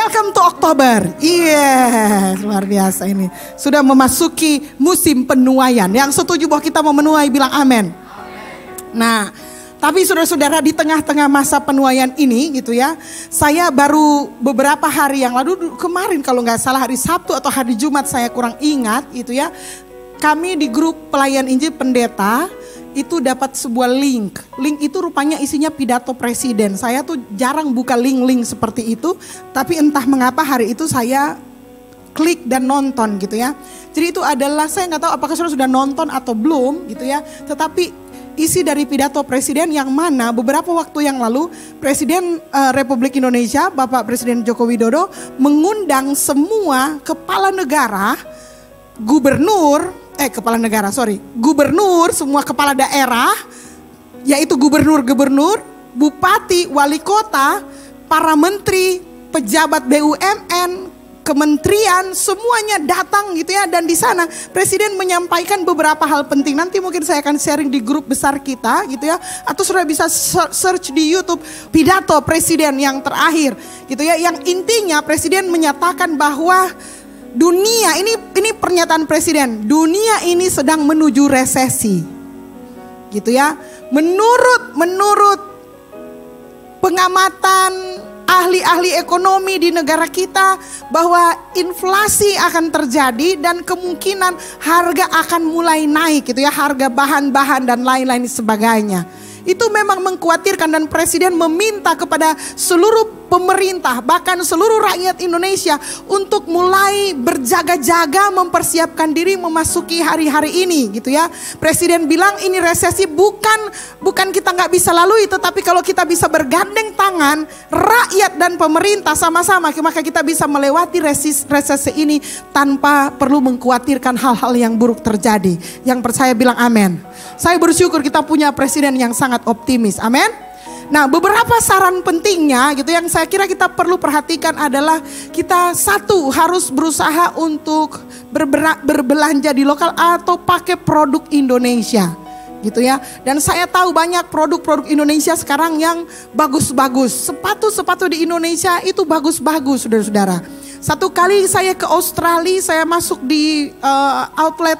Welcome to Oktober. Yes, luar biasa ini. Sudah memasuki musim penuaian. Yang setuju bahwa kita mau menuai bilang amin. Nah, tapi saudara-saudara, di tengah-tengah masa penuaian ini gitu ya, saya baru beberapa hari yang lalu, kemarin kalau nggak salah hari Sabtu atau hari Jumat, saya kurang ingat gitu ya, kami di grup pelayan Injil pendeta itu dapat sebuah link. Link itu rupanya isinya pidato presiden. Saya tuh jarang buka link-link seperti itu, tapi entah mengapa hari itu saya klik dan nonton gitu ya. Jadi itu adalah, saya nggak tahu apakah saudara sudah nonton atau belum gitu ya, tetapi isi dari pidato presiden yang mana beberapa waktu yang lalu Presiden Republik Indonesia Bapak Presiden Joko Widodo mengundang semua kepala negara, gubernur, semua kepala daerah, yaitu gubernur-gubernur, bupati, wali kota, para menteri, pejabat BUMN, kementerian, semuanya datang gitu ya. Dan di sana Presiden menyampaikan beberapa hal penting. Nanti mungkin saya akan sharing di grup besar kita gitu ya, atau sudah bisa search di YouTube pidato Presiden yang terakhir gitu ya. Yang intinya Presiden menyatakan bahwa dunia ini pernyataan Presiden, dunia ini sedang menuju resesi gitu ya. Menurut pengamatan ahli-ahli ekonomi di negara kita, bahwa inflasi akan terjadi dan kemungkinan harga akan mulai naik gitu ya, harga bahan-bahan dan lain-lain sebagainya. Itu memang mengkhawatirkan, dan Presiden meminta kepada seluruh pemerintah, bahkan seluruh rakyat Indonesia untuk mulai berjaga-jaga mempersiapkan diri memasuki hari-hari ini gitu ya. Presiden bilang ini resesi bukan kita nggak bisa lalui, tetapi kalau kita bisa bergandeng tangan rakyat dan pemerintah sama-sama, maka kita bisa melewati resesi ini tanpa perlu mengkhawatirkan hal-hal yang buruk terjadi. Yang percaya bilang amin. Saya bersyukur kita punya presiden yang sangat optimis. Amin. Nah, beberapa saran pentingnya gitu yang saya kira kita perlu perhatikan adalah, kita satu harus berusaha untuk berbelanja di lokal atau pakai produk Indonesia gitu ya. Dan saya tahu banyak produk-produk Indonesia sekarang yang bagus-bagus. Sepatu-sepatu di Indonesia itu bagus-bagus, saudara-saudara. Satu kali saya ke Australia, saya masuk di outlet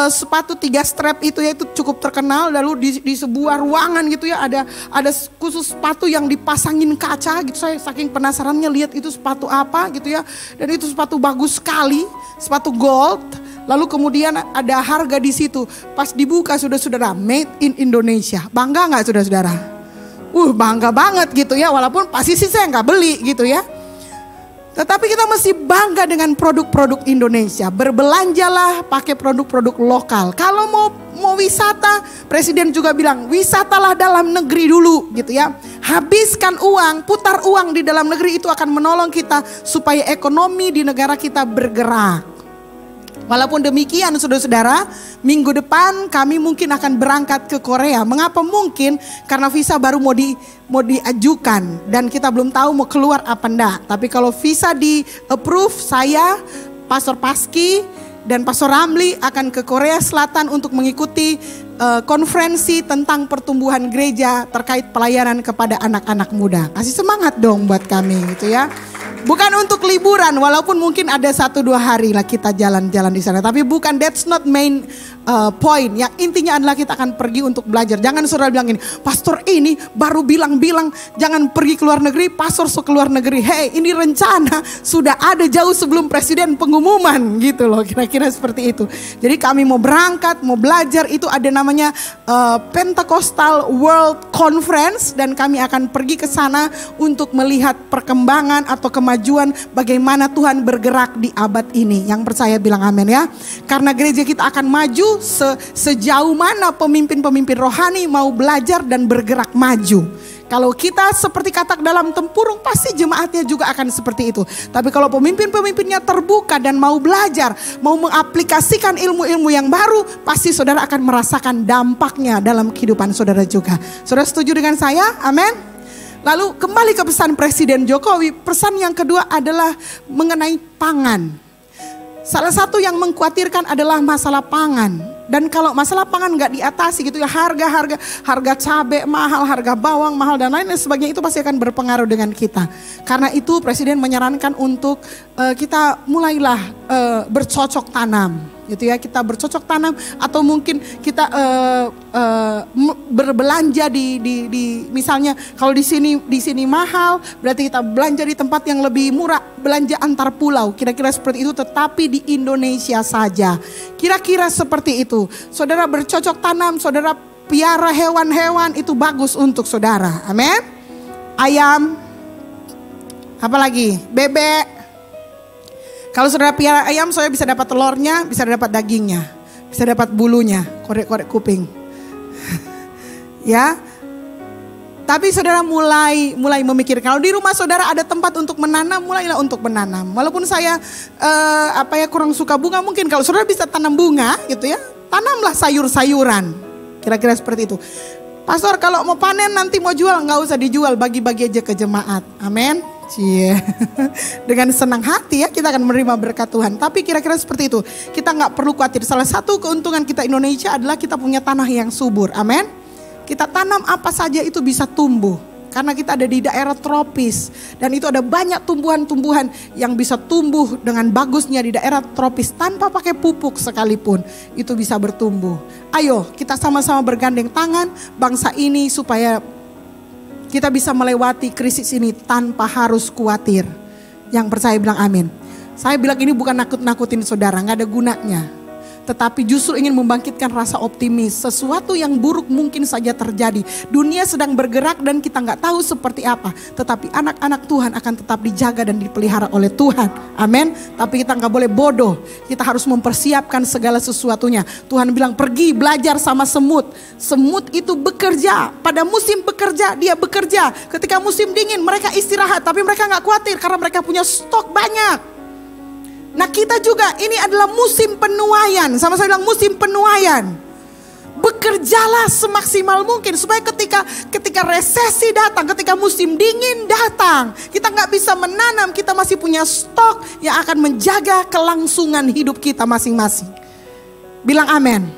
sepatu 3 strap itu ya, itu cukup terkenal. Lalu di sebuah ruangan gitu ya, ada khusus sepatu yang dipasangin kaca gitu. Saya saking penasarannya lihat itu sepatu apa gitu ya. Dan itu sepatu bagus sekali, sepatu gold. Lalu kemudian ada harga di situ. Pas dibuka saudara-saudara, made in Indonesia. Bangga nggak saudara-saudara? Bangga banget gitu ya. Walaupun pasti sih saya nggak beli gitu ya. Tetapi kita mesti bangga dengan produk-produk Indonesia. Berbelanjalah pakai produk-produk lokal. Kalau mau wisata, Presiden juga bilang wisatalah dalam negeri dulu gitu ya. Habiskan uang, putar uang di dalam negeri, itu akan menolong kita supaya ekonomi di negara kita bergerak. Walaupun demikian saudara-saudara, minggu depan kami mungkin akan berangkat ke Korea. Mengapa mungkin? Karena visa baru mau diajukan dan kita belum tahu mau keluar apa enggak. Tapi kalau visa di approve, saya, Pastor Paski dan Pastor Ramli akan ke Korea Selatan untuk mengikuti konferensi tentang pertumbuhan gereja terkait pelayanan kepada anak-anak muda. Kasih semangat dong buat kami gitu ya. Bukan untuk liburan, walaupun mungkin ada 1-2 hari lah kita jalan-jalan di sana. Tapi bukan, that's not main point. Yang intinya adalah kita akan pergi untuk belajar. Jangan saudara bilang gini, pastor ini baru bilang jangan pergi ke luar negeri, pastor ke luar negeri. Hey, ini rencana sudah ada jauh sebelum presiden pengumuman gitu loh, kira-kira seperti itu. Jadi kami mau berangkat, mau belajar, itu ada namanya Pentecostal World Conference. Dan kami akan pergi ke sana untuk melihat perkembangan atau kemajuan bagaimana Tuhan bergerak di abad ini. Yang percaya bilang amin ya. Karena gereja kita akan maju sejauh mana pemimpin-pemimpin rohani mau belajar dan bergerak maju. Kalau kita seperti katak dalam tempurung, pasti jemaatnya juga akan seperti itu. Tapi kalau pemimpin-pemimpinnya terbuka dan mau belajar, mau mengaplikasikan ilmu-ilmu yang baru, pasti saudara akan merasakan dampaknya dalam kehidupan saudara juga. Saudara setuju dengan saya? Amin. Lalu kembali ke pesan Presiden Jokowi, pesan yang kedua adalah mengenai pangan. Salah satu yang mengkhawatirkan adalah masalah pangan. Dan kalau masalah pangan nggak diatasi gitu ya, harga cabai mahal, harga bawang mahal dan lain sebagainya, itu pasti akan berpengaruh dengan kita. Karena itu Presiden menyarankan untuk kita mulailah bercocok tanam, gitu ya. Kita bercocok tanam atau mungkin kita berbelanja di misalnya kalau di sini mahal, berarti kita belanja di tempat yang lebih murah, belanja antar pulau, kira-kira seperti itu. Tetapi di Indonesia saja, kira-kira seperti itu. Saudara bercocok tanam, saudara piara hewan-hewan, itu bagus untuk saudara. Amin. Ayam, apalagi bebek. Kalau saudara piara ayam, saudara bisa dapat telurnya, bisa dapat dagingnya, bisa dapat bulunya, korek-korek kuping. Ya. Tapi saudara mulai memikirkan, kalau di rumah saudara ada tempat untuk menanam, mulailah untuk menanam. Walaupun saya kurang suka bunga, mungkin kalau saudara bisa tanam bunga gitu ya, tanamlah sayur-sayuran. Kira-kira seperti itu. Pastor, kalau mau panen nanti mau jual, nggak usah dijual, bagi-bagi aja ke jemaat. Amin. Cie. Dengan senang hati ya kita akan menerima berkat Tuhan. Tapi kira-kira seperti itu. Kita nggak perlu khawatir. Salah satu keuntungan kita Indonesia adalah kita punya tanah yang subur. Amin. Kita tanam apa saja itu bisa tumbuh. Karena kita ada di daerah tropis. Dan itu ada banyak tumbuhan-tumbuhan yang bisa tumbuh dengan bagusnya di daerah tropis. Tanpa pakai pupuk sekalipun. Itu bisa bertumbuh. Ayo kita sama-sama bergandeng tangan bangsa ini supaya kita bisa melewati krisis ini tanpa harus khawatir. Yang percaya bilang amin. Saya bilang ini bukan nakut-nakutin saudara, gak ada gunanya. Tetapi justru ingin membangkitkan rasa optimis. Sesuatu yang buruk mungkin saja terjadi. Dunia sedang bergerak dan kita gak tahu seperti apa. Tetapi anak-anak Tuhan akan tetap dijaga dan dipelihara oleh Tuhan. Amin. Tapi kita gak boleh bodoh. Kita harus mempersiapkan segala sesuatunya. Tuhan bilang pergi belajar sama semut. Semut itu bekerja. Pada musim bekerja dia bekerja. Ketika musim dingin mereka istirahat. Tapi mereka gak khawatir karena mereka punya stok banyak. Nah kita juga ini adalah musim penuaian. Sama-sama bilang musim penuaian. Bekerjalah semaksimal mungkin supaya ketika resesi datang, ketika musim dingin datang, kita nggak bisa menanam, kita masih punya stok yang akan menjaga kelangsungan hidup kita masing-masing. Bilang amin.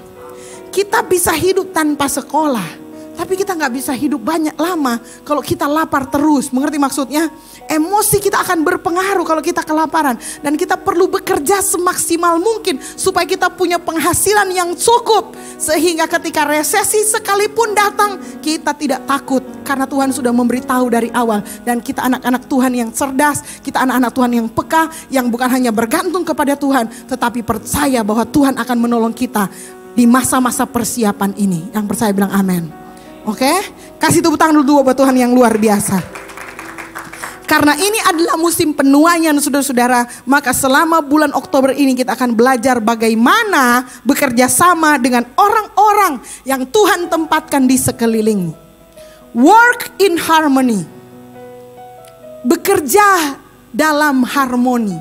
Kita bisa hidup tanpa sekolah, tapi kita nggak bisa hidup banyak lama kalau kita lapar terus. Mengerti maksudnya? Emosi kita akan berpengaruh kalau kita kelaparan. Dan kita perlu bekerja semaksimal mungkin supaya kita punya penghasilan yang cukup. Sehingga ketika resesi sekalipun datang, kita tidak takut. Karena Tuhan sudah memberitahu dari awal. Dan kita anak-anak Tuhan yang cerdas, kita anak-anak Tuhan yang peka, yang bukan hanya bergantung kepada Tuhan, tetapi percaya bahwa Tuhan akan menolong kita di masa-masa persiapan ini. Yang percaya bilang amin. Oke, kasih tepuk tangan dulu buat Tuhan yang luar biasa. Karena ini adalah musim penuaian saudara-saudara, maka selama bulan Oktober ini kita akan belajar bagaimana bekerja sama dengan orang-orang yang Tuhan tempatkan di sekelilingmu. Work in harmony. Bekerja dalam harmoni.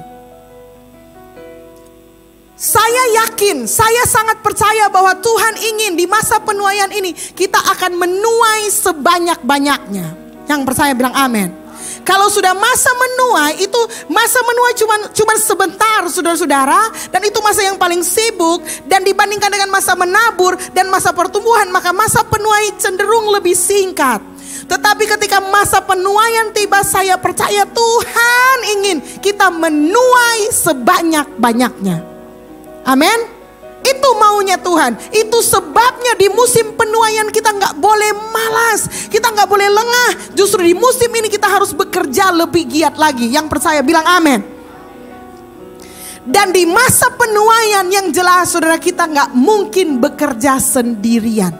Saya yakin, saya sangat percaya bahwa Tuhan ingin di masa penuaian ini kita akan menuai sebanyak-banyaknya. Yang percaya bilang amin. Kalau sudah masa menuai, itu masa menuai cuma sebentar saudara-saudara. Dan itu masa yang paling sibuk. Dan dibandingkan dengan masa menabur dan masa pertumbuhan, maka masa penuai cenderung lebih singkat. Tetapi ketika masa penuaian tiba, saya percaya Tuhan ingin kita menuai sebanyak-banyaknya. Amin. Itu maunya Tuhan. Itu sebabnya di musim penuaian kita gak boleh malas. Kita gak boleh lengah. Justru di musim ini kita harus bekerja lebih giat lagi. Yang percaya bilang amin. Dan di masa penuaian yang jelas saudara, kita gak mungkin bekerja sendirian.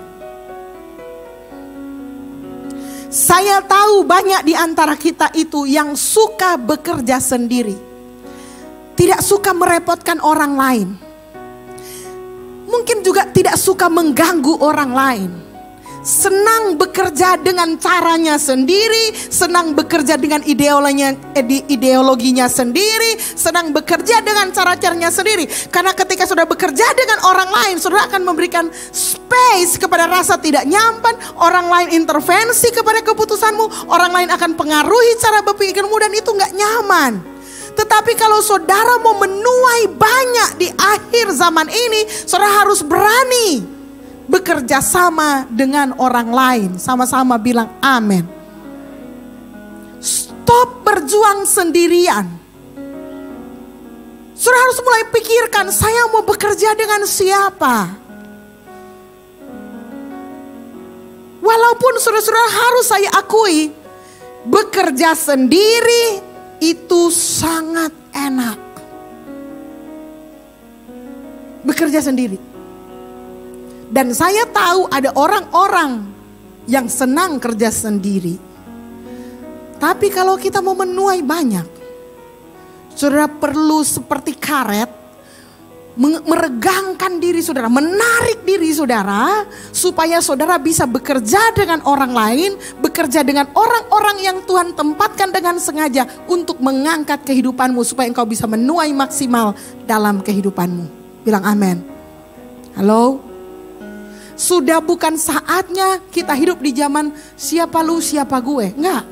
Saya tahu banyak di antara kita itu yang suka bekerja sendiri. Tidak suka merepotkan orang lain. Mungkin juga tidak suka mengganggu orang lain. Senang bekerja dengan caranya sendiri. Senang bekerja dengan ideologinya sendiri. Senang bekerja dengan cara-caranya sendiri. Karena ketika sudah bekerja dengan orang lain, saudara akan memberikan space kepada rasa tidak nyaman. Orang lain intervensi kepada keputusanmu. Orang lain akan pengaruhi cara berpikirmu dan itu gak nyaman. Tetapi kalau saudara mau menuai banyak di akhir zaman ini, saudara harus berani bekerja sama dengan orang lain. Sama-sama bilang amin. Stop berjuang sendirian. Saudara harus mulai pikirkan, saya mau bekerja dengan siapa? Walaupun saudara-saudara harus saya akui, bekerja sendiri itu sangat enak. Bekerja sendiri. Dan saya tahu ada orang-orang yang senang kerja sendiri. Tapi kalau kita mau menuai banyak, saudara perlu seperti karet, meregangkan diri saudara, menarik diri saudara, supaya saudara bisa bekerja dengan orang lain, bekerja dengan orang-orang yang Tuhan tempatkan dengan sengaja untuk mengangkat kehidupanmu, supaya engkau bisa menuai maksimal dalam kehidupanmu. Bilang amin. Halo? Sudah bukan saatnya kita hidup di zaman siapa lu siapa gue. Enggak.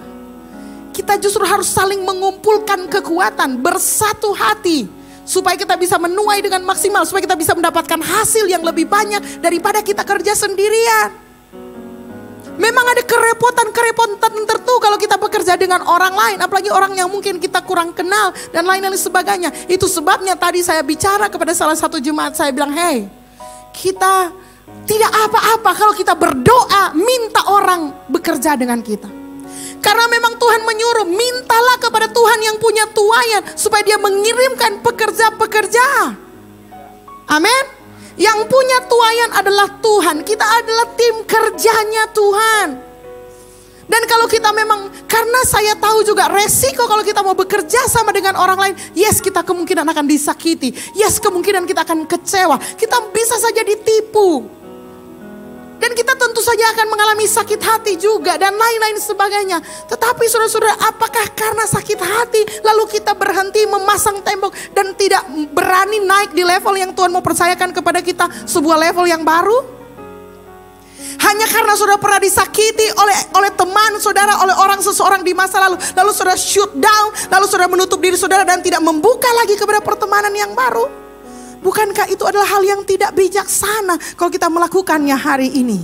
Kita justru harus saling mengumpulkan kekuatan, bersatu hati, supaya kita bisa menuai dengan maksimal, supaya kita bisa mendapatkan hasil yang lebih banyak daripada kita kerja sendirian. Memang ada kerepotan tertentu kalau kita bekerja dengan orang lain, apalagi orang yang mungkin kita kurang kenal dan lain-lain sebagainya. Itu sebabnya tadi saya bicara kepada salah satu jemaat, saya bilang, hey, kita tidak apa-apa kalau kita berdoa minta orang bekerja dengan kita. Karena memang Tuhan menyuruh, mintalah kepada Tuhan yang punya tuaian supaya dia mengirimkan pekerja-pekerja. Amin. Yang punya tuaian adalah Tuhan. Kita adalah tim kerjanya Tuhan. Dan kalau kita memang, karena saya tahu juga resiko kalau kita mau bekerja sama dengan orang lain, yes, kita kemungkinan akan disakiti, yes, kemungkinan kita akan kecewa, kita bisa saja ditipu. Dan kita tentu saja akan mengalami sakit hati juga dan lain-lain sebagainya. Tetapi saudara-saudara, apakah karena sakit hati lalu kita berhenti memasang tembok dan tidak berani naik di level yang Tuhan mau percayakan kepada kita, sebuah level yang baru? Hanya karena saudara pernah disakiti oleh teman saudara, oleh seseorang di masa lalu saudara shoot down, lalu saudara menutup diri saudara dan tidak membuka lagi kepada pertemanan yang baru? Bukankah itu adalah hal yang tidak bijaksana kalau kita melakukannya hari ini?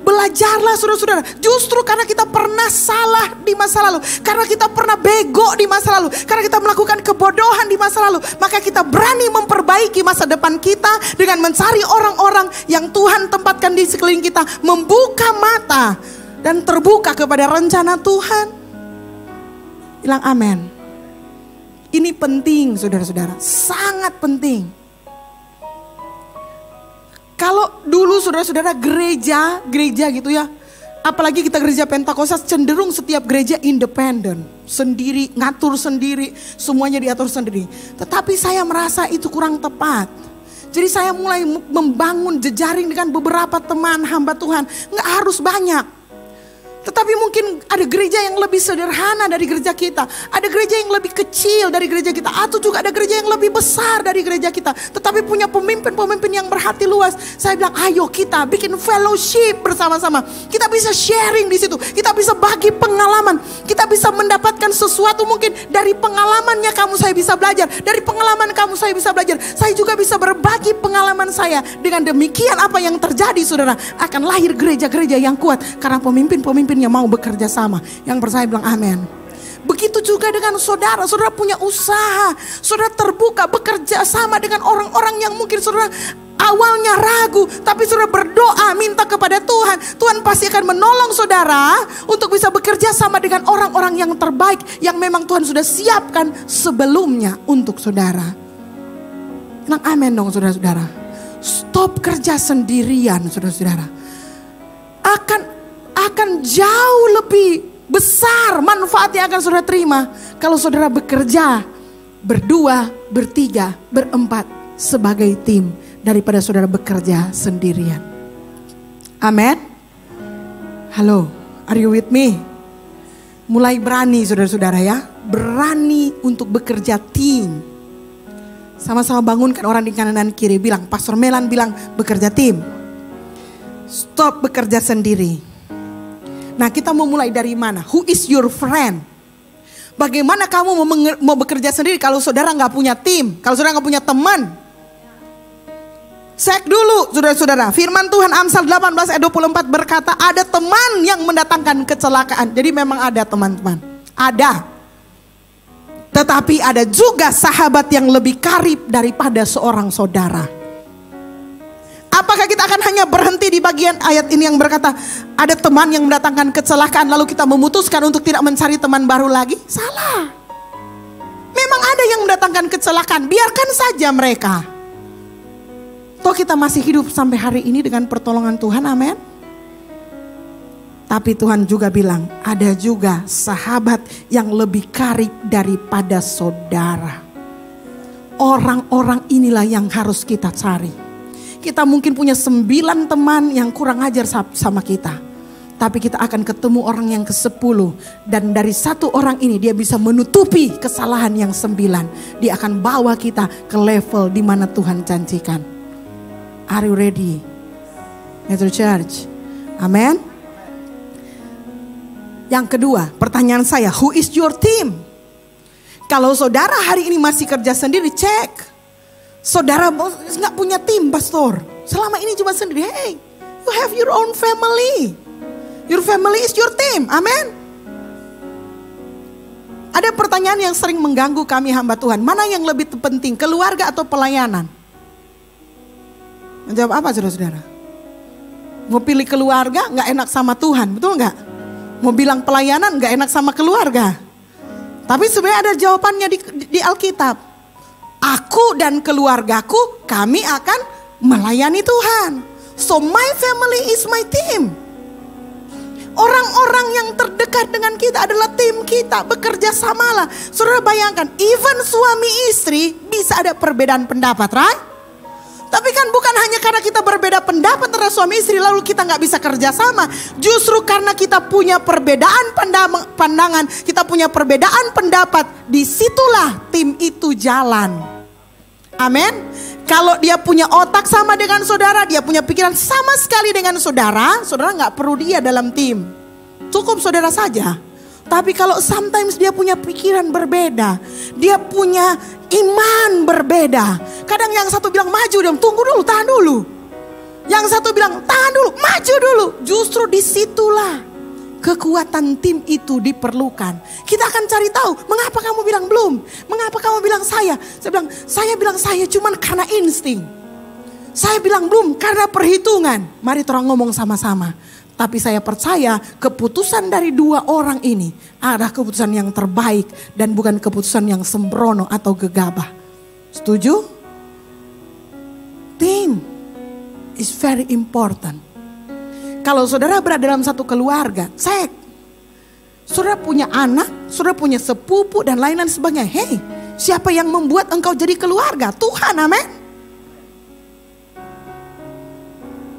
Belajarlah saudara-saudara, justru karena kita pernah salah di masa lalu, karena kita pernah bego di masa lalu, karena kita melakukan kebodohan di masa lalu, maka kita berani memperbaiki masa depan kita dengan mencari orang-orang yang Tuhan tempatkan di sekeliling kita, membuka mata dan terbuka kepada rencana Tuhan. Bilang amin. Ini penting saudara-saudara, sangat penting. Kalau dulu saudara-saudara gereja gitu ya, apalagi kita gereja Pentakosta, cenderung setiap gereja independen, sendiri, ngatur sendiri, semuanya diatur sendiri. Tetapi saya merasa itu kurang tepat. Jadi saya mulai membangun jejaring dengan beberapa teman hamba Tuhan, nggak harus banyak. Tetapi mungkin ada gereja yang lebih sederhana dari gereja kita, ada gereja yang lebih kecil dari gereja kita, atau juga ada gereja yang lebih besar dari gereja kita, tetapi punya pemimpin-pemimpin yang berhati luas. Saya bilang, ayo kita bikin fellowship bersama-sama. Kita bisa sharing di situ, kita bisa bagi pengalaman, kita bisa mendapatkan sesuatu mungkin dari pengalamannya kamu, saya bisa belajar, dari pengalaman kamu saya bisa belajar. Saya juga bisa berbagi pengalaman saya. Dengan demikian apa yang terjadi saudara, akan lahir gereja-gereja yang kuat karena pemimpin-pemimpin yang mau bekerja sama. Yang percaya bilang amin. Begitu juga dengan saudara. Saudara punya usaha, saudara terbuka bekerja sama dengan orang-orang yang mungkin saudara awalnya ragu, tapi saudara berdoa minta kepada Tuhan. Tuhan pasti akan menolong saudara untuk bisa bekerja sama dengan orang-orang yang terbaik, yang memang Tuhan sudah siapkan sebelumnya untuk saudara. Bilang amin dong saudara-saudara. Stop kerja sendirian saudara-saudara. Akan jauh lebih besar manfaat yang akan saudara terima kalau saudara bekerja berdua, bertiga, berempat sebagai tim daripada saudara bekerja sendirian. Amin. Halo, are you with me? Mulai berani saudara-saudara ya, berani untuk bekerja tim. Sama-sama bangunkan orang di kanan dan kiri, bilang, Pastor Melan bilang bekerja tim. Stop bekerja sendiri. Nah, kita mau mulai dari mana? Who is your friend? Bagaimana kamu mau bekerja sendiri kalau saudara nggak punya tim, kalau saudara nggak punya teman? Cek dulu saudara-saudara, firman Tuhan Amsal 18 ayat 24 berkata, ada teman yang mendatangkan kecelakaan. Jadi memang ada teman-teman, ada. Tetapi ada juga sahabat yang lebih karib daripada seorang saudara. Apakah kita akan hanya berhenti di bagian ayat ini yang berkata, ada teman yang mendatangkan kecelakaan lalu kita memutuskan untuk tidak mencari teman baru lagi? Salah. Memang ada yang mendatangkan kecelakaan, biarkan saja mereka. Toh kita masih hidup sampai hari ini dengan pertolongan Tuhan, amin. Tapi Tuhan juga bilang, ada juga sahabat yang lebih karib daripada saudara. Orang-orang inilah yang harus kita cari. Kita mungkin punya 9 teman yang kurang ajar sama kita. Tapi kita akan ketemu orang yang ke-10. Dan dari 1 orang ini dia bisa menutupi kesalahan yang 9. Dia akan bawa kita ke level di mana Tuhan janjikan. Are you ready? Metro Church. Amen. Yang kedua, pertanyaan saya, who is your team? Kalau saudara hari ini masih kerja sendiri, cek. Saudara nggak punya tim, pastor. Selama ini cuma sendiri. Hey, you have your own family. Your family is your team. Amen. Ada pertanyaan yang sering mengganggu kami hamba Tuhan. Mana yang lebih penting, keluarga atau pelayanan? Menjawab apa saudara-saudara? Mau pilih keluarga nggak enak sama Tuhan, betul nggak? Mau bilang pelayanan nggak enak sama keluarga. Tapi sebenarnya ada jawabannya di Alkitab. Aku dan keluargaku, kami akan melayani Tuhan. So my family is my team. Orang-orang yang terdekat dengan kita adalah tim kita, bekerja samalah. Saudara bayangkan, even suami istri bisa ada perbedaan pendapat, right? Tapi kan bukan hanya karena kita berbeda pendapat antara suami istri lalu kita nggak bisa kerja sama. Justru karena kita punya perbedaan pandangan, kita punya perbedaan pendapat, disitulah tim itu jalan. Amin. Kalau dia punya otak sama dengan saudara, dia punya pikiran sama sekali dengan saudara, saudara nggak perlu dia dalam tim. Cukup saudara saja. Tapi kalau sometimes dia punya pikiran berbeda, dia punya iman berbeda. Kadang yang satu bilang maju, dia tunggu dulu, tahan dulu. Yang satu bilang tahan dulu, maju dulu. Justru disitulah kekuatan tim itu diperlukan. Kita akan cari tahu, mengapa kamu bilang belum? Mengapa kamu bilang saya? Saya bilang saya cuman karena insting. Saya bilang belum karena perhitungan. Mari orang ngomong sama-sama. Tapi saya percaya keputusan dari 2 orang ini adalah keputusan yang terbaik dan bukan keputusan yang sembrono atau gegabah. Setuju? Team is very important. Kalau saudara berada dalam satu keluarga, cek. Saudara punya anak, saudara punya sepupu dan lain-lain sebagainya. Hey, siapa yang membuat engkau jadi keluarga? Tuhan, amin.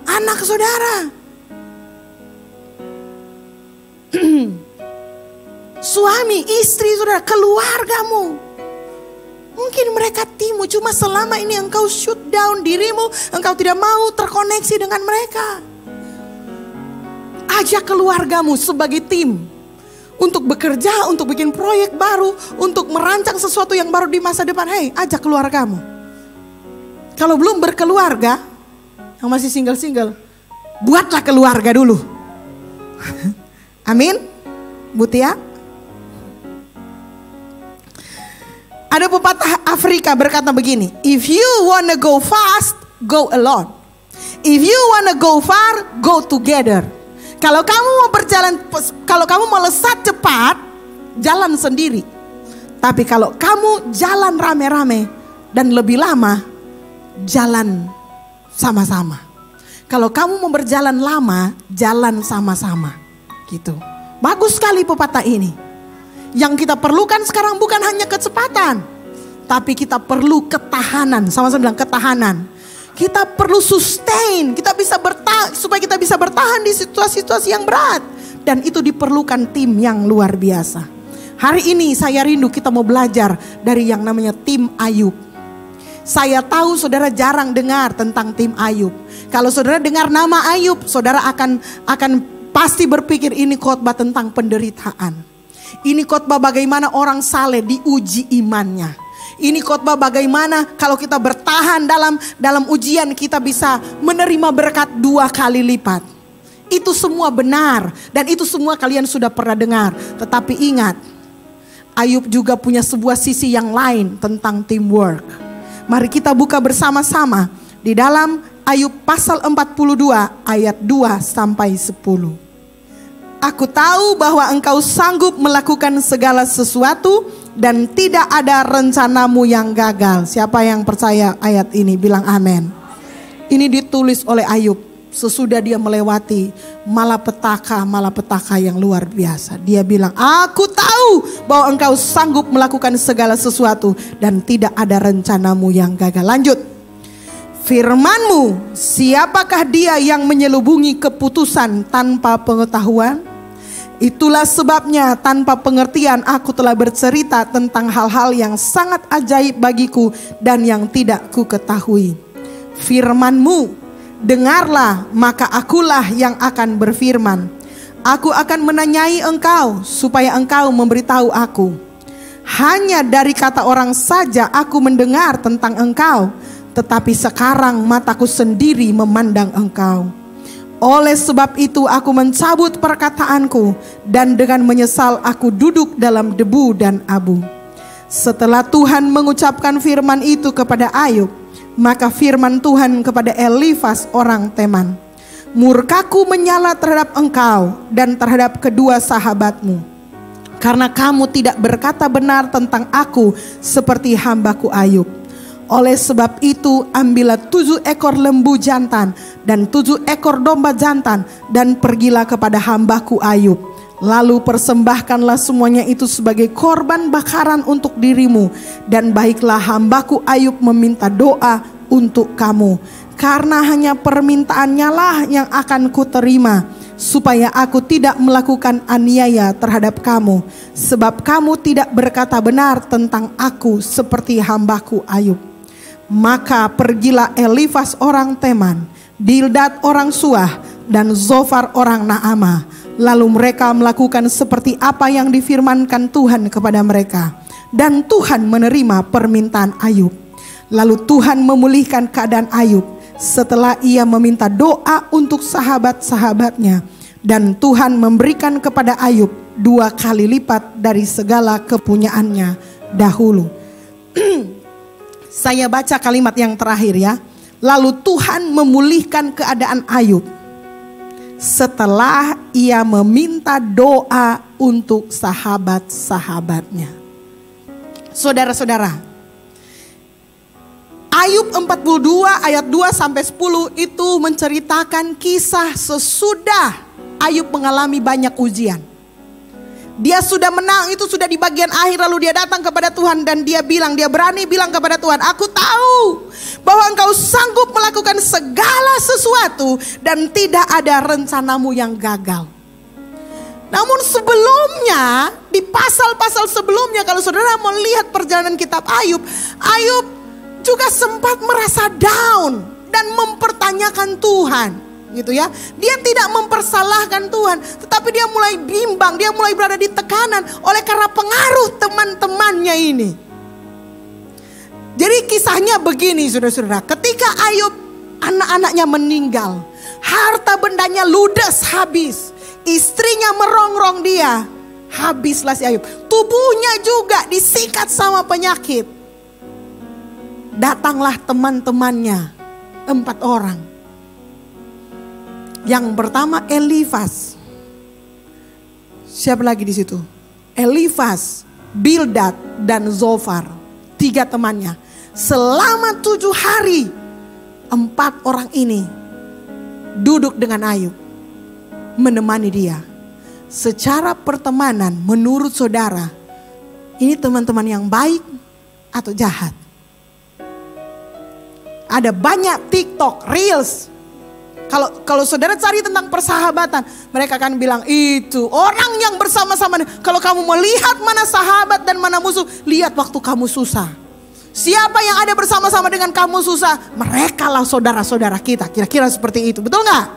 Anak saudara. Suami, istri, saudara, keluargamu. Mungkin mereka timu, cuma selama ini engkau shoot down dirimu, engkau tidak mau terkoneksi dengan mereka. Ajak keluargamu sebagai tim untuk bekerja, untuk bikin proyek baru, untuk merancang sesuatu yang baru di masa depan. Hey, ajak keluargamu. Kalau belum berkeluarga, yang masih single-single, buatlah keluarga dulu. Amin, Bu Tia. Ada pepatah Afrika berkata begini, if you wanna go fast, go alone. If you wanna go far, go together. Kalau kamu mau berjalan, kalau kamu melesat cepat, jalan sendiri. Tapi kalau kamu jalan rame-rame dan lebih lama, jalan sama-sama. Kalau kamu mau berjalan lama, jalan sama-sama. Gitu. Bagus sekali pepatah ini. Yang kita perlukan sekarang bukan hanya kecepatan, tapi kita perlu ketahanan. Sama-sama bilang ketahanan. Kita perlu sustain, kita bisa bertahan supaya kita bisa bertahan di situasi-situasi yang berat. Dan itu diperlukan tim yang luar biasa. Hari ini saya rindu kita mau belajar dari yang namanya tim Ayub. Saya tahu saudara jarang dengar tentang tim Ayub. Kalau saudara dengar nama Ayub, saudara akan pasti berpikir ini khotbah tentang penderitaan. Ini khotbah bagaimana orang saleh diuji imannya. Ini khotbah bagaimana kalau kita bertahan dalam ujian kita bisa menerima berkat 2 kali lipat. Itu semua benar dan itu semua kalian sudah pernah dengar. Tetapi ingat, Ayub juga punya sebuah sisi yang lain tentang teamwork. Mari kita buka bersama-sama di dalam Ayub pasal 42 ayat 2 sampai 10. Aku tahu bahwa engkau sanggup melakukan segala sesuatu dan tidak ada rencanamu yang gagal. Siapa yang percaya ayat ini bilang amin. Ini ditulis oleh Ayub sesudah dia melewati malapetaka yang luar biasa. Dia bilang, aku tahu bahwa engkau sanggup melakukan segala sesuatu dan tidak ada rencanamu yang gagal. Lanjut. Firman-Mu, siapakah dia yang menyelubungi keputusan tanpa pengetahuan? Itulah sebabnya tanpa pengertian aku telah bercerita tentang hal-hal yang sangat ajaib bagiku dan yang tidak ku ketahui. Firman-Mu, dengarlah, maka akulah yang akan berfirman. Aku akan menanyai engkau supaya engkau memberitahu aku. Hanya dari kata orang saja aku mendengar tentang engkau, tetapi sekarang mataku sendiri memandang engkau. Oleh sebab itu aku mencabut perkataanku dan dengan menyesal aku duduk dalam debu dan abu. Setelah Tuhan mengucapkan firman itu kepada Ayub, maka firman Tuhan kepada Elifas orang Teman, murkaku menyala terhadap engkau dan terhadap kedua sahabatmu, karena kamu tidak berkata benar tentang aku seperti hambaku Ayub. Oleh sebab itu ambillah 7 ekor lembu jantan dan 7 ekor domba jantan dan pergilah kepada hambaku Ayub. Lalu persembahkanlah semuanya itu sebagai korban bakaran untuk dirimu. Dan baiklah hambaku Ayub meminta doa untuk kamu. Karena hanya permintaannya lah yang akan kuterima, supaya aku tidak melakukan aniaya terhadap kamu. Sebab kamu tidak berkata benar tentang aku seperti hambaku Ayub. Maka pergilah Elifas orang Teman, Bildad orang Suah, dan Zofar orang Naamah. Lalu mereka melakukan seperti apa yang difirmankan Tuhan kepada mereka. Dan Tuhan menerima permintaan Ayub. Lalu Tuhan memulihkan keadaan Ayub setelah ia meminta doa untuk sahabat-sahabatnya. Dan Tuhan memberikan kepada Ayub 2 kali lipat dari segala kepunyaannya dahulu. Saya baca kalimat yang terakhir ya. Lalu Tuhan memulihkan keadaan Ayub setelah ia meminta doa untuk sahabat-sahabatnya. Saudara-saudara, Ayub 42 ayat 2 sampai 10 itu menceritakan kisah sesudah Ayub mengalami banyak ujian. Dia sudah menang, itu sudah di bagian akhir, lalu dia datang kepada Tuhan dan dia berani bilang kepada Tuhan, aku tahu bahwa engkau sanggup melakukan segala sesuatu dan tidak ada rencanamu yang gagal. Namun sebelumnya, di pasal-pasal sebelumnya, kalau saudara melihat perjalanan kitab Ayub, Ayub juga sempat merasa down dan mempertanyakan Tuhan. Gitu ya, dia tidak mempersalahkan Tuhan, tetapi dia mulai bimbang, dia mulai berada di tekanan oleh karena pengaruh teman-temannya ini. Jadi kisahnya begini saudara-saudara, ketika Ayub anak-anaknya meninggal, harta bendanya ludes habis, istrinya merongrong dia, habislah si Ayub. Tubuhnya juga disikat sama penyakit. Datanglah teman-temannya 4 orang. Yang pertama Elifas. Siapa lagi di situ? Elifas, Bildad, dan Zofar. 3 temannya. Selama 7 hari 4 orang ini duduk dengan Ayub, menemani dia. Secara pertemanan menurut saudara, ini teman-teman yang baik atau jahat? Ada banyak TikTok, Reels. Kalau saudara cari tentang persahabatan, mereka akan bilang itu orang yang bersama-sama. Kalau kamu melihat mana sahabat dan mana musuh, lihat waktu kamu susah. Siapa yang ada bersama-sama dengan kamu susah, mereka lah saudara-saudara kita. Kira-kira seperti itu, betul gak?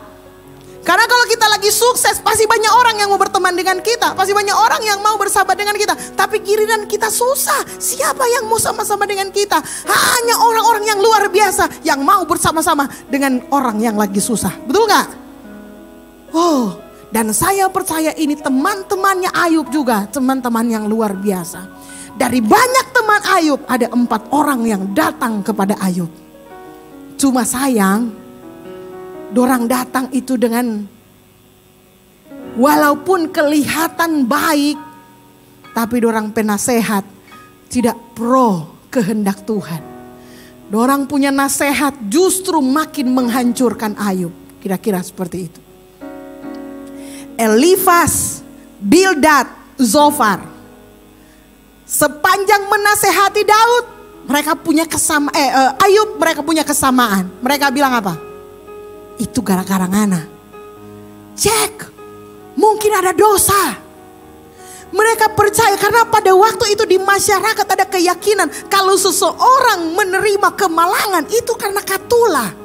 Karena kalau kita lagi sukses, pasti banyak orang yang mau berteman dengan kita. Pasti banyak orang yang mau bersahabat dengan kita. Tapi giliran kita susah, siapa yang mau sama-sama dengan kita? Hanya orang-orang yang luar biasa yang mau bersama-sama dengan orang yang lagi susah. Betul gak? Oh, dan saya percaya ini teman-temannya Ayub juga, teman-teman yang luar biasa. Dari banyak teman Ayub, ada 4 orang yang datang kepada Ayub. Cuma sayang, dorang datang itu dengan walaupun kelihatan baik, tapi dorang penasehat tidak pro kehendak Tuhan. Dorang punya nasihat justru makin menghancurkan Ayub. Kira-kira seperti itu. Elifas, Bildad, Zofar. Sepanjang menasehati Daud, mereka punya Ayub mereka punya kesamaan. Mereka bilang apa? Itu gara-gara ngana. Cek, mungkin ada dosa. Mereka percaya karena pada waktu itu di masyarakat ada keyakinan kalau seseorang menerima kemalangan itu karena katulah.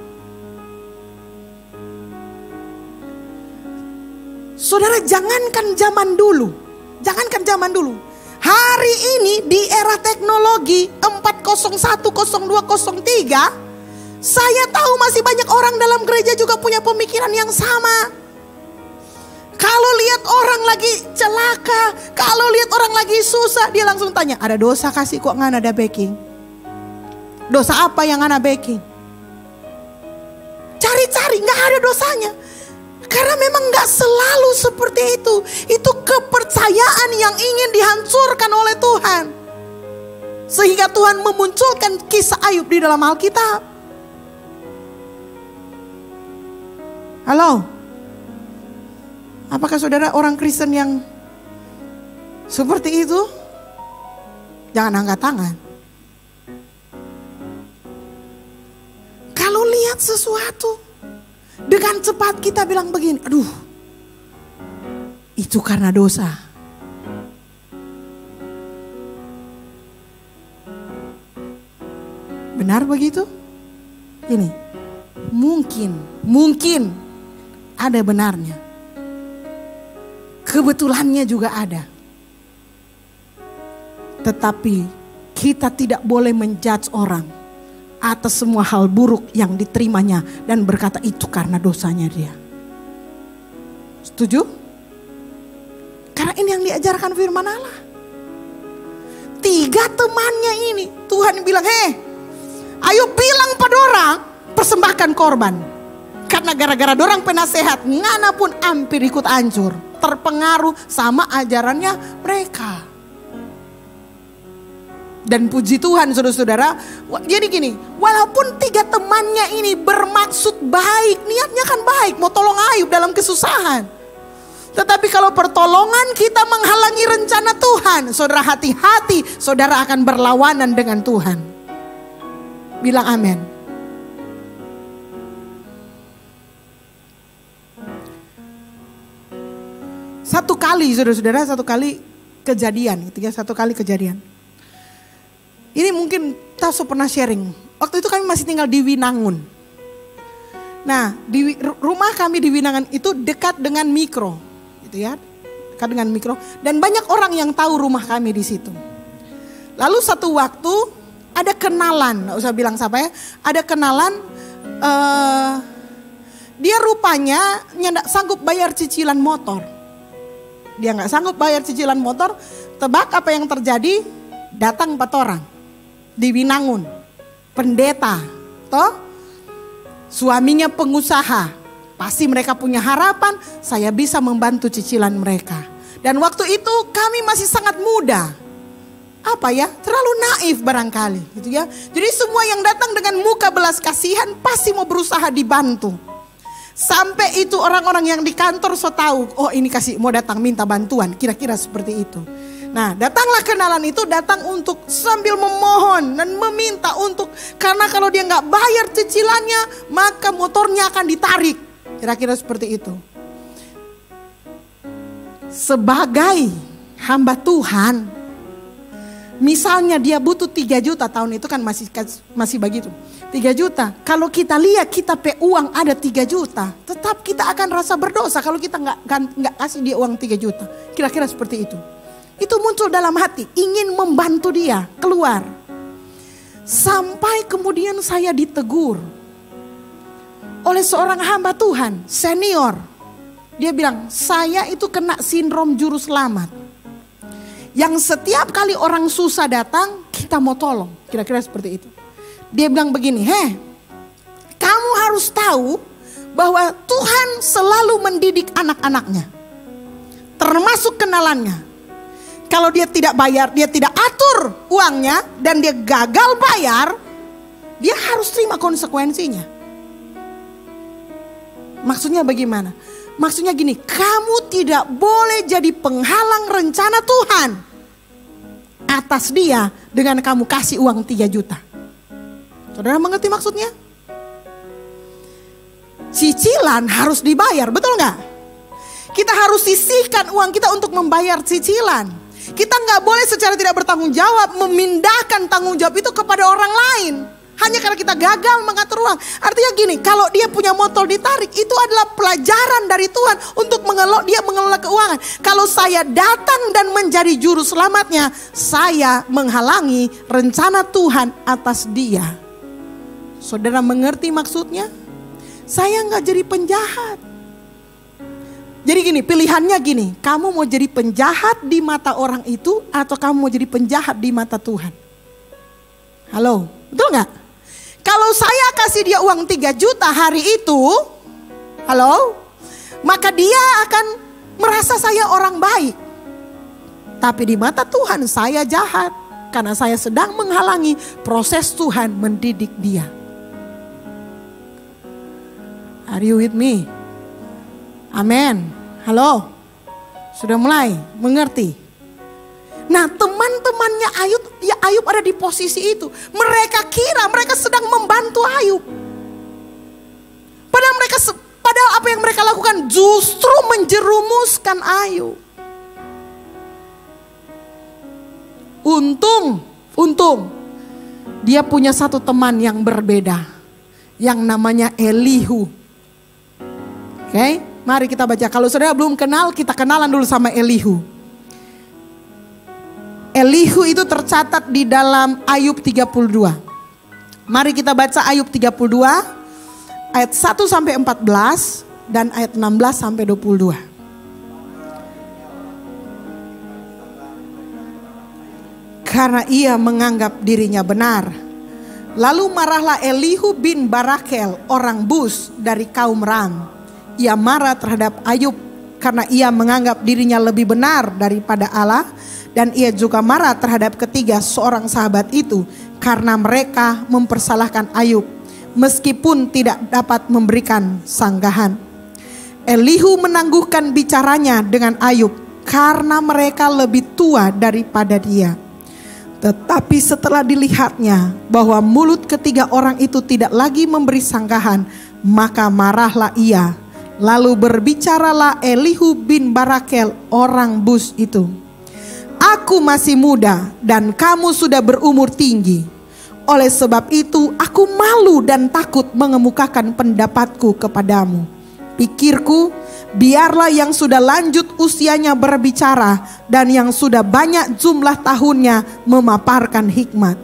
Saudara, jangankan zaman dulu. Hari ini di era teknologi 401, 02, 03, saya tahu masih banyak orang dalam gereja juga punya pemikiran yang sama. Kalau lihat orang lagi celaka, kalau lihat orang lagi susah, dia langsung tanya, ada dosa kasih kok nggak ada backing? Dosa apa yang nggak backing? Cari-cari, nggak ada dosanya. Karena memang nggak selalu seperti itu. Itu kepercayaan yang ingin dihancurkan oleh Tuhan. Sehingga Tuhan memunculkan kisah Ayub di dalam Alkitab. Halo, apakah saudara orang Kristen yang seperti itu? Jangan angkat tangan. Kalau lihat sesuatu, dengan cepat kita bilang begini, aduh, itu karena dosa. Benar begitu? Ini, mungkin ada benarnya. Kebetulannya juga ada. Tetapi kita tidak boleh menjudge orang atas semua hal buruk yang diterimanya dan berkata itu karena dosanya dia. Setuju? Karena ini yang diajarkan firman Allah. 3 temannya ini Tuhan bilang, ayo bilang pada orang persembahkan korban. Karena gara-gara dorang penasehat, ngana pun hampir ikut hancur. Terpengaruh sama ajarannya mereka. Dan puji Tuhan saudara-saudara, jadi gini, walaupun 3 temannya ini bermaksud baik, niatnya kan baik, mau tolong Ayub dalam kesusahan. Tetapi kalau pertolongan kita menghalangi rencana Tuhan, saudara hati-hati, saudara akan berlawanan dengan Tuhan. Bilang amin. Satu kali kejadian. Ini mungkin Taso pernah sharing. Waktu itu kami masih tinggal di Winangun. Nah, di rumah kami di Winangun itu dekat dengan Mikro, gitu ya, dekat dengan Mikro. Dan banyak orang yang tahu rumah kami di situ. Lalu satu waktu ada kenalan, nggak usah bilang siapa ya, ada kenalan. Dia rupanya nggak sanggup bayar cicilan motor. Dia nggak sanggup bayar cicilan motor. Tebak apa yang terjadi? Datang 4 orang di Winangun, pendeta, toh suaminya pengusaha. Pasti mereka punya harapan saya bisa membantu cicilan mereka. Dan waktu itu kami masih sangat muda. Terlalu naif barangkali, gitu ya. Jadi semua yang datang dengan muka belas kasihan pasti mau berusaha dibantu. Sampai itu orang-orang yang di kantor so tahu, oh ini mau datang minta bantuan, kira-kira seperti itu. Nah, datanglah kenalan itu datang untuk sambil memohon dan meminta untuk, karena kalau dia nggak bayar cicilannya maka motornya akan ditarik, kira-kira seperti itu. Sebagai hamba Tuhan, Misalnya dia butuh 3 juta, tahun itu kan masih begitu. 3 juta. Kalau kita lihat kita uang ada 3 juta, tetap kita akan rasa berdosa kalau kita nggak kasih dia uang 3 juta. Kira-kira seperti itu. Itu muncul dalam hati, ingin membantu dia keluar. Sampai kemudian saya ditegur oleh seorang hamba Tuhan, senior. Dia bilang, saya itu kena sindrom juru selamat. Yang setiap kali orang susah datang, kita mau tolong. Kira-kira seperti itu. Dia bilang begini, kamu harus tahu bahwa Tuhan selalu mendidik anak-anaknya. Termasuk kenalannya. Kalau dia tidak bayar, dia tidak atur uangnya, dan dia gagal bayar, dia harus terima konsekuensinya. Maksudnya bagaimana? Maksudnya gini, kamu tidak boleh jadi penghalang rencana Tuhan atas dia dengan kamu kasih uang 3 juta. Saudara mengerti maksudnya? Cicilan harus dibayar, betul nggak? Kita harus sisihkan uang kita untuk membayar cicilan. Kita nggak boleh secara tidak bertanggung jawab memindahkan tanggung jawab itu kepada orang lain. Hanya karena kita gagal mengatur uang. Artinya gini, kalau dia punya motor ditarik, itu adalah pelajaran dari Tuhan untuk dia mengelola keuangan. Kalau saya datang dan menjadi juru selamatnya, saya menghalangi rencana Tuhan atas dia. Saudara mengerti maksudnya? Saya nggak jadi penjahat. Jadi gini, pilihannya gini, kamu mau jadi penjahat di mata orang itu atau kamu mau jadi penjahat di mata Tuhan? Halo, betul nggak? Kalau saya kasih dia uang 3 juta hari itu, halo, maka dia akan merasa saya orang baik. Tapi di mata Tuhan saya jahat, karena saya sedang menghalangi proses Tuhan mendidik dia. Are you with me? Amin. Halo, sudah mulai mengerti? Nah, teman-temannya Ayub ada di posisi itu. Mereka kira mereka sedang membantu Ayub. Padahal apa yang mereka lakukan justru menjerumuskan Ayub. Untung dia punya satu teman yang berbeda, yang namanya Elihu. Oke, mari kita baca. Kalau saudara belum kenal, kita kenalan dulu sama Elihu. Elihu itu tercatat di dalam Ayub 32. Mari kita baca Ayub 32 ayat 1 sampai 14 dan ayat 16 sampai 22. Karena ia menganggap dirinya benar, lalu marahlah Elihu bin Barakel orang Bus dari kaum Ram. Ia marah terhadap Ayub karena ia menganggap dirinya lebih benar daripada Allah. Dan ia juga marah terhadap ketiga seorang sahabat itu karena mereka mempersalahkan Ayub meskipun tidak dapat memberikan sanggahan. Elihu menangguhkan bicaranya dengan Ayub karena mereka lebih tua daripada dia. Tetapi setelah dilihatnya bahwa mulut ketiga orang itu tidak lagi memberi sanggahan, maka marahlah ia. Lalu berbicaralah Elihu bin Barakel orang Bus itu. Aku masih muda dan kamu sudah berumur tinggi. Oleh sebab itu aku malu dan takut mengemukakan pendapatku kepadamu. Pikirku, biarlah yang sudah lanjut usianya berbicara dan yang sudah banyak jumlah tahunnya memaparkan hikmat.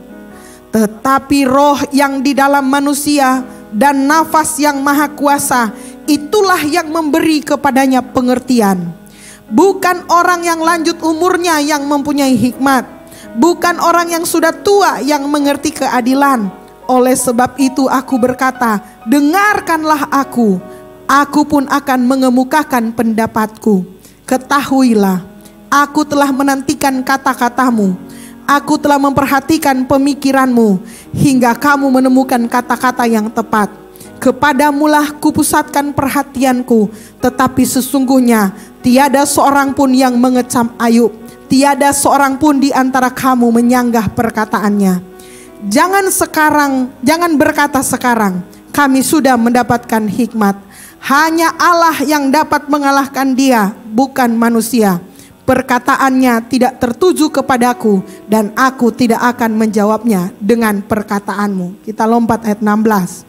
Tetapi roh yang di dalam manusia dan nafas yang maha kuasa, itulah yang memberi kepadanya pengertian. Bukan orang yang lanjut umurnya yang mempunyai hikmat. Bukan orang yang sudah tua yang mengerti keadilan. Oleh sebab itu aku berkata, dengarkanlah aku. Aku pun akan mengemukakan pendapatku. Ketahuilah, aku telah menantikan kata-katamu. Aku telah memperhatikan pemikiranmu hingga kamu menemukan kata-kata yang tepat. Kepadamulah kupusatkan perhatianku, tetapi sesungguhnya tiada seorang pun yang mengecam Ayub. Tiada seorang pun di antara kamu menyanggah perkataannya. Jangan berkata sekarang, kami sudah mendapatkan hikmat. Hanya Allah yang dapat mengalahkan dia, bukan manusia. Perkataannya tidak tertuju kepadaku dan aku tidak akan menjawabnya dengan perkataanmu. Kita lompat ayat 16.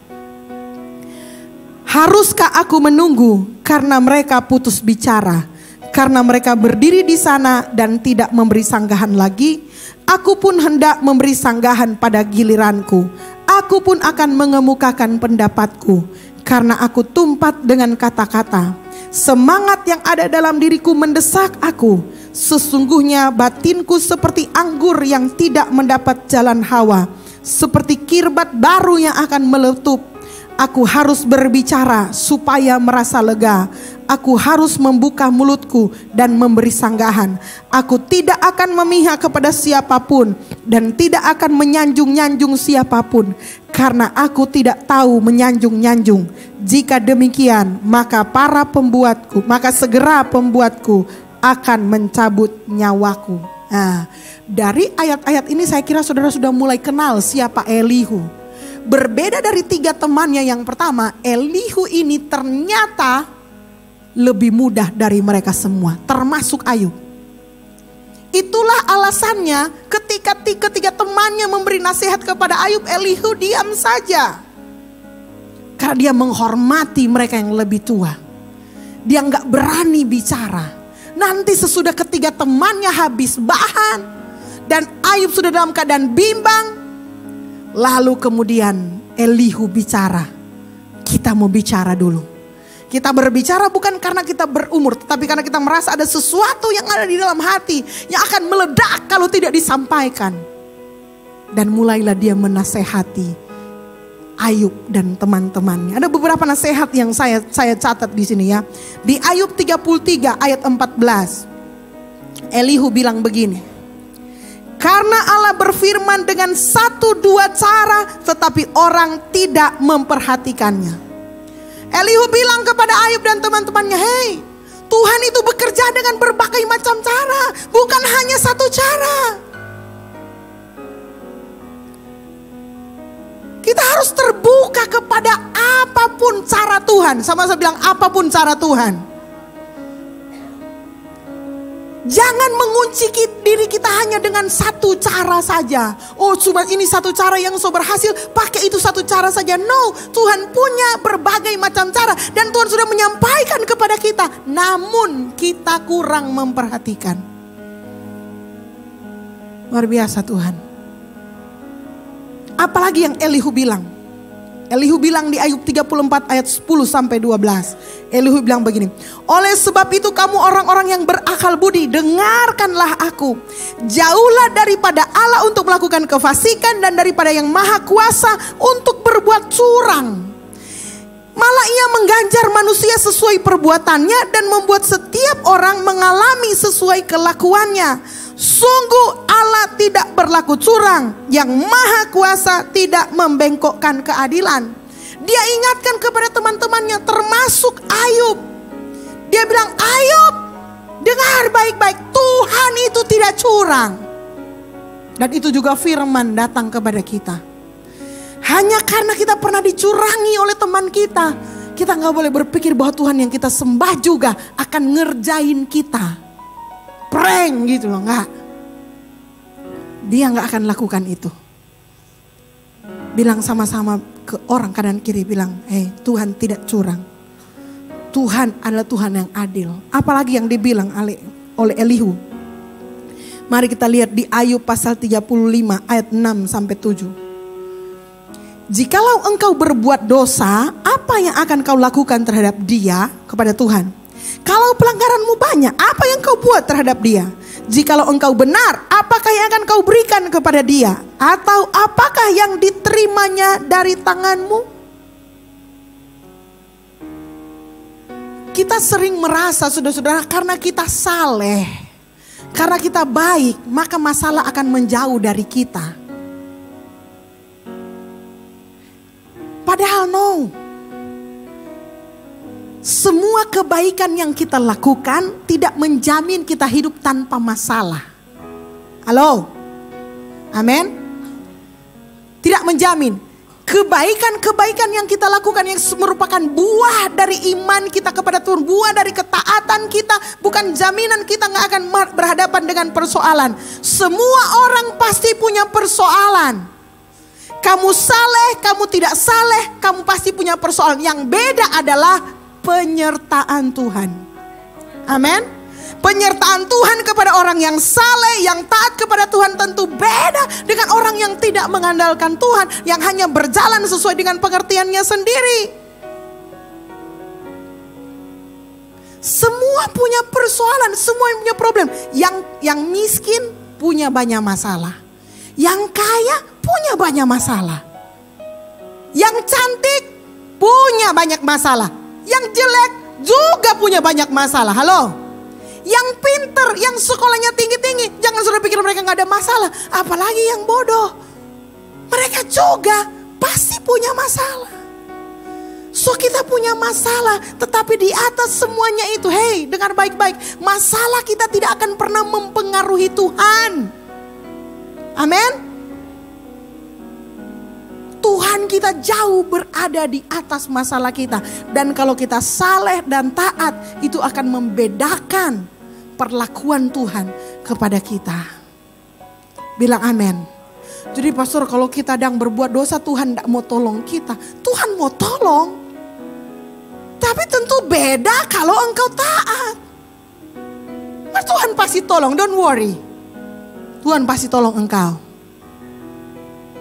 Haruskah aku menunggu karena mereka putus bicara? Karena mereka berdiri di sana dan tidak memberi sanggahan lagi, aku pun hendak memberi sanggahan pada giliranku. Aku pun akan mengemukakan pendapatku, karena aku tumpat dengan kata-kata. Semangat yang ada dalam diriku mendesak aku. Sesungguhnya batinku seperti anggur yang tidak mendapat jalan hawa, seperti kirbat baru yang akan meletup. Aku harus berbicara supaya merasa lega. Aku harus membuka mulutku dan memberi sanggahan. Aku tidak akan memihak kepada siapapun dan tidak akan menyanjung-nyanjung siapapun, karena aku tidak tahu menyanjung-nyanjung. Jika demikian, maka segera pembuatku akan mencabut nyawaku. Nah, dari ayat-ayat ini saya kira saudara sudah mulai kenal siapa Elihu. Berbeda dari 3 temannya yang pertama, Elihu ini ternyata lebih mudah dari mereka semua, termasuk Ayub. Itulah alasannya ketika ketiga temannya memberi nasihat kepada Ayub, Elihu diam saja. Karena dia menghormati mereka yang lebih tua. Dia gak berani bicara. Nanti sesudah ketiga temannya habis bahan dan Ayub sudah dalam keadaan bimbang, lalu kemudian Elihu bicara. Kita mau bicara dulu. Kita berbicara bukan karena kita berumur, tetapi karena kita merasa ada sesuatu yang ada di dalam hati yang akan meledak kalau tidak disampaikan. Dan mulailah dia menasehati Ayub dan teman-temannya. Ada beberapa nasihat yang saya catat di sini ya. Di Ayub 33 ayat 14. Elihu bilang begini. Karena Allah berfirman dengan 1-2 cara, tetapi orang tidak memperhatikannya. Elihu bilang kepada Ayub dan teman-temannya, hei, Tuhan itu bekerja dengan berbagai macam cara, bukan hanya 1 cara. Kita harus terbuka kepada apapun cara Tuhan. Sama saya bilang, apapun cara Tuhan. Jangan mengunci diri kita hanya dengan 1 cara saja. Oh, cuma ini 1 cara yang so berhasil, pakai itu 1 cara saja. No, Tuhan punya berbagai macam cara. Dan Tuhan sudah menyampaikan kepada kita. Namun kita kurang memperhatikan. Luar biasa Tuhan. Apalagi yang Elihu bilang. Elihu bilang di Ayub 34 ayat 10 sampai 12. Elihu bilang begini. Oleh sebab itu kamu orang-orang yang berakal budi, dengarkanlah aku. Jauhlah daripada Allah untuk melakukan kefasikan dan daripada yang maha kuasa untuk berbuat curang. Malah ia mengganjar manusia sesuai perbuatannya dan membuat setiap orang mengalami sesuai kelakuannya. Sungguh Allah tidak berlaku curang, yang maha kuasa tidak membengkokkan keadilan. Dia ingatkan kepada teman-temannya termasuk Ayub. Dia bilang, Ayub, dengar baik-baik, Tuhan itu tidak curang. Dan itu juga firman datang kepada kita. Hanya karena kita pernah dicurangi oleh teman kita, kita gak boleh berpikir bahwa Tuhan yang kita sembah juga akan ngerjain kita. Prank gitu loh, enggak. Dia enggak akan lakukan itu. Bilang sama-sama ke orang kanan kiri, bilang, Tuhan tidak curang. Tuhan adalah Tuhan yang adil. Apalagi yang dibilang oleh Elihu. Mari kita lihat di Ayub pasal 35 ayat 6 sampai 7. Jikalau engkau berbuat dosa, apa yang akan kau lakukan terhadap dia kepada Tuhan? Kalau pelanggaranmu banyak, apa yang kau buat terhadap dia? Jikalau engkau benar, apakah yang akan kau berikan kepada dia? Atau apakah yang diterimanya dari tanganmu? Kita sering merasa, saudara-saudara, karena kita saleh, karena kita baik, maka masalah akan menjauh dari kita. Padahal no. Semua kebaikan yang kita lakukan tidak menjamin kita hidup tanpa masalah. Halo? Amin? Tidak menjamin. Kebaikan-kebaikan yang kita lakukan yang merupakan buah dari iman kita kepada Tuhan, buah dari ketaatan kita, bukan jaminan kita gak akan berhadapan dengan persoalan. Semua orang pasti punya persoalan. Kamu saleh, kamu tidak saleh, kamu pasti punya persoalan. Yang beda adalah penyertaan Tuhan. Amin. Penyertaan Tuhan kepada orang yang saleh, yang taat kepada Tuhan tentu beda dengan orang yang tidak mengandalkan Tuhan, yang hanya berjalan sesuai dengan pengertiannya sendiri. Semua punya persoalan, semua punya problem. Yang miskin punya banyak masalah. Yang kaya punya banyak masalah. Yang cantik punya banyak masalah. Yang jelek juga punya banyak masalah. Halo? Yang pinter, yang sekolahnya tinggi-tinggi, jangan sudah pikir mereka gak ada masalah. Apalagi yang bodoh, mereka juga pasti punya masalah. So kita punya masalah, tetapi di atas semuanya itu, hey, dengar baik-baik, masalah kita tidak akan pernah mempengaruhi Tuhan. Amin. Tuhan kita jauh berada di atas masalah kita. Dan kalau kita saleh dan taat, itu akan membedakan perlakuan Tuhan kepada kita. Bilang amin. Jadi pastor, kalau kita sedang berbuat dosa, Tuhan tidak mau tolong kita. Tuhan mau tolong. Tapi tentu beda kalau engkau taat. Nah, Tuhan pasti tolong, don't worry. Tuhan pasti tolong engkau.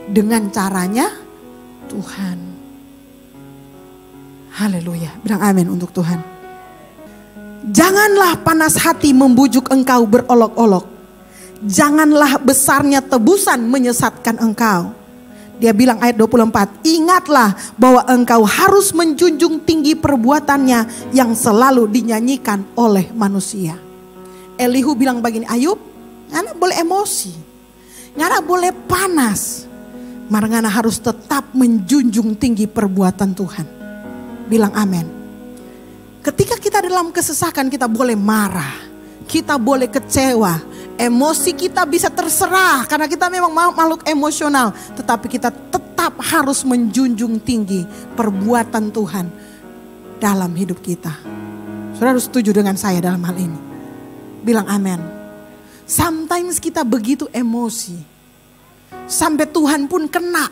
Dengan caranya Tuhan. Haleluya. Bilang amin untuk Tuhan. Janganlah panas hati membujuk engkau berolok-olok. Janganlah besarnya tebusan menyesatkan engkau. Dia bilang ayat 24, ingatlah bahwa engkau harus menjunjung tinggi perbuatannya yang selalu dinyanyikan oleh manusia. Elihu bilang begini, Ayub, ngana boleh emosi, ngana boleh panas, ngana harus tetap menjunjung tinggi perbuatan Tuhan. Bilang amin. Ketika kita dalam kesesakan, kita boleh marah, kita boleh kecewa, emosi kita bisa terserah karena kita memang makhluk emosional. Tetapi kita tetap harus menjunjung tinggi perbuatan Tuhan dalam hidup kita. Saudara harus setuju dengan saya dalam hal ini. Bilang amin. Sometimes kita begitu emosi, sampai Tuhan pun kena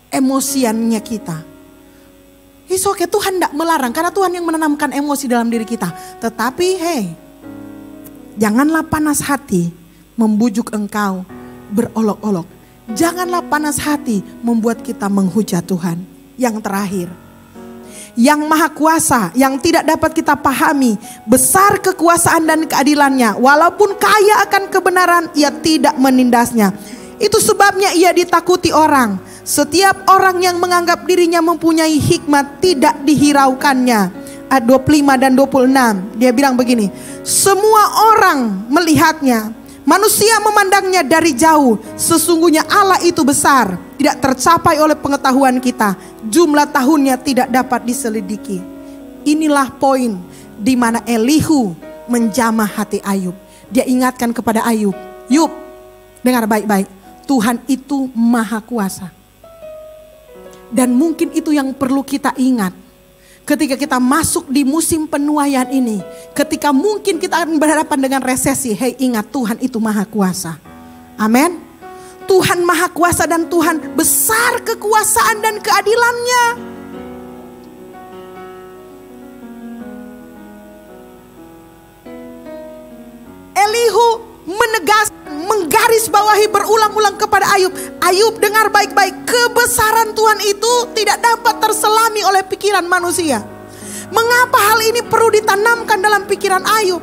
emosiannya kita. It's okay, Tuhan tidak melarang karena Tuhan yang menanamkan emosi dalam diri kita. Tetapi hey, janganlah panas hati membujuk engkau berolok-olok. Janganlah panas hati membuat kita menghujat Tuhan. Yang terakhir, yang maha kuasa, yang tidak dapat kita pahami, besar kekuasaan dan keadilannya. Walaupun kaya akan kebenaran, ia tidak menindasnya. Itu sebabnya ia ditakuti orang. Setiap orang yang menganggap dirinya mempunyai hikmat tidak dihiraukannya. Ayat 25 dan 26 dia bilang begini, semua orang melihatnya, manusia memandangnya dari jauh. Sesungguhnya Allah itu besar, tidak tercapai oleh pengetahuan kita. Jumlah tahunnya tidak dapat diselidiki. Inilah poin di mana Elihu menjamah hati Ayub. Dia ingatkan kepada Ayub, Yub, dengar baik-baik, Tuhan itu maha kuasa. Dan mungkin itu yang perlu kita ingat ketika kita masuk di musim penuaian ini. Ketika mungkin kita akan berhadapan dengan resesi, hey, ingat Tuhan itu maha kuasa. Amin. Tuhan maha kuasa dan Tuhan besar kekuasaan dan keadilannya. Elihu menggarisbawahi berulang-ulang kepada Ayub. Ayub, dengar baik-baik, kebesaran Tuhan itu tidak dapat terselami oleh pikiran manusia. Mengapa hal ini perlu ditanamkan dalam pikiran Ayub?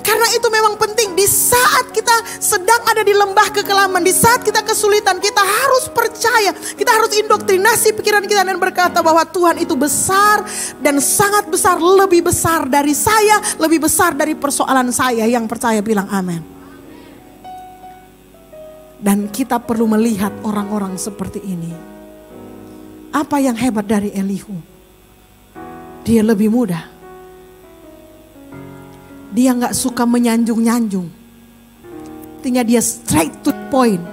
Karena itu memang penting. Di saat kita sedang ada di lembah kekelaman, di saat kita kesulitan, kita harus percaya, kita harus indoktrinasi pikiran kita dan berkata bahwa Tuhan itu besar dan sangat besar, lebih besar dari saya, lebih besar dari persoalan saya. Yang percaya bilang amin. Dan kita perlu melihat orang-orang seperti ini. Apa yang hebat dari Elihu? Dia lebih muda. Dia gak suka menyanjung-nyanjung. Artinya dia straight to the point.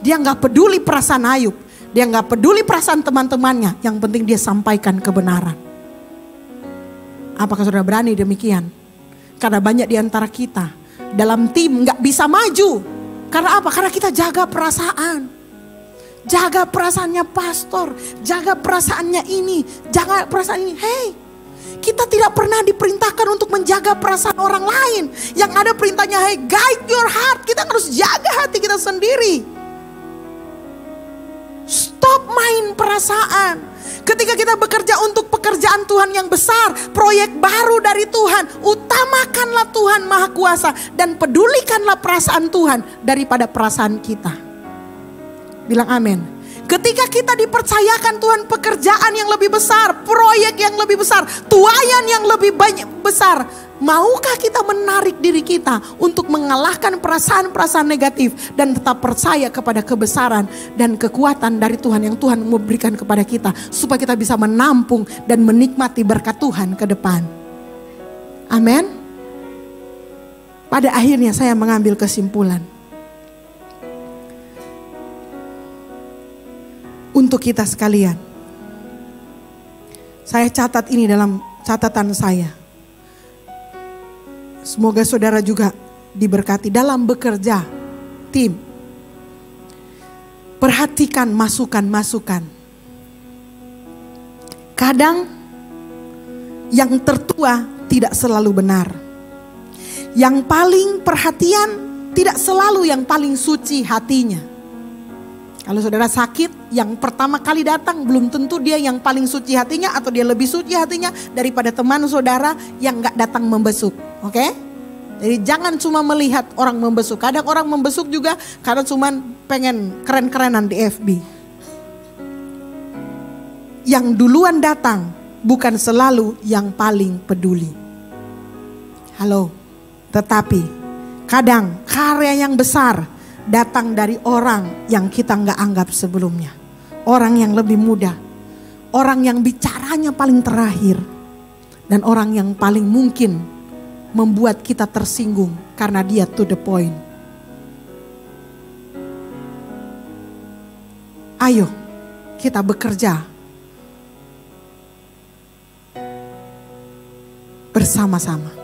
Dia gak peduli perasaan Ayub. Dia nggak peduli perasaan teman-temannya, yang penting dia sampaikan kebenaran. Apakah saudara berani demikian? Karena banyak di antara kita dalam tim nggak bisa maju. Karena apa? Karena kita jaga perasaan. Jaga perasaannya pastor, jaga perasaannya ini, jaga perasaan ini. Hey, kita tidak pernah diperintahkan untuk menjaga perasaan orang lain. Yang ada perintahnya, hey, guide your heart. Kita harus jaga hati kita sendiri. Stop main perasaan. Ketika kita bekerja untuk pekerjaan Tuhan yang besar, proyek baru dari Tuhan, utamakanlah Tuhan Maha Kuasa dan pedulikanlah perasaan Tuhan daripada perasaan kita. Bilang amin. Ketika kita dipercayakan Tuhan pekerjaan yang lebih besar, proyek yang lebih besar, tuaian yang lebih banyak besar, maukah kita menarik diri kita untuk mengalahkan perasaan-perasaan negatif dan tetap percaya kepada kebesaran dan kekuatan dari Tuhan yang Tuhan memberikan kepada kita, supaya kita bisa menampung dan menikmati berkat Tuhan ke depan. Amin. Pada akhirnya saya mengambil kesimpulan. Untuk kita sekalian, saya catat ini dalam catatan saya. Semoga saudara juga diberkati dalam bekerja tim. Perhatikan masukan-masukan. Kadang yang tertua tidak selalu benar. Yang paling perhatian tidak selalu yang paling suci hatinya. Kalau saudara sakit, yang pertama kali datang belum tentu dia yang paling suci hatinya, atau dia lebih suci hatinya daripada teman saudara yang gak datang membesuk. Oke? Jadi jangan cuma melihat orang membesuk. Kadang orang membesuk juga karena cuma pengen keren-kerenan di FB. Yang duluan datang bukan selalu yang paling peduli. Halo? Tetapi kadang karya yang besar datang dari orang yang kita nggak anggap sebelumnya. Orang yang lebih muda. Orang yang bicaranya paling terakhir. Dan orang yang paling mungkin membuat kita tersinggung karena dia to the point. Ayo kita bekerja bersama-sama.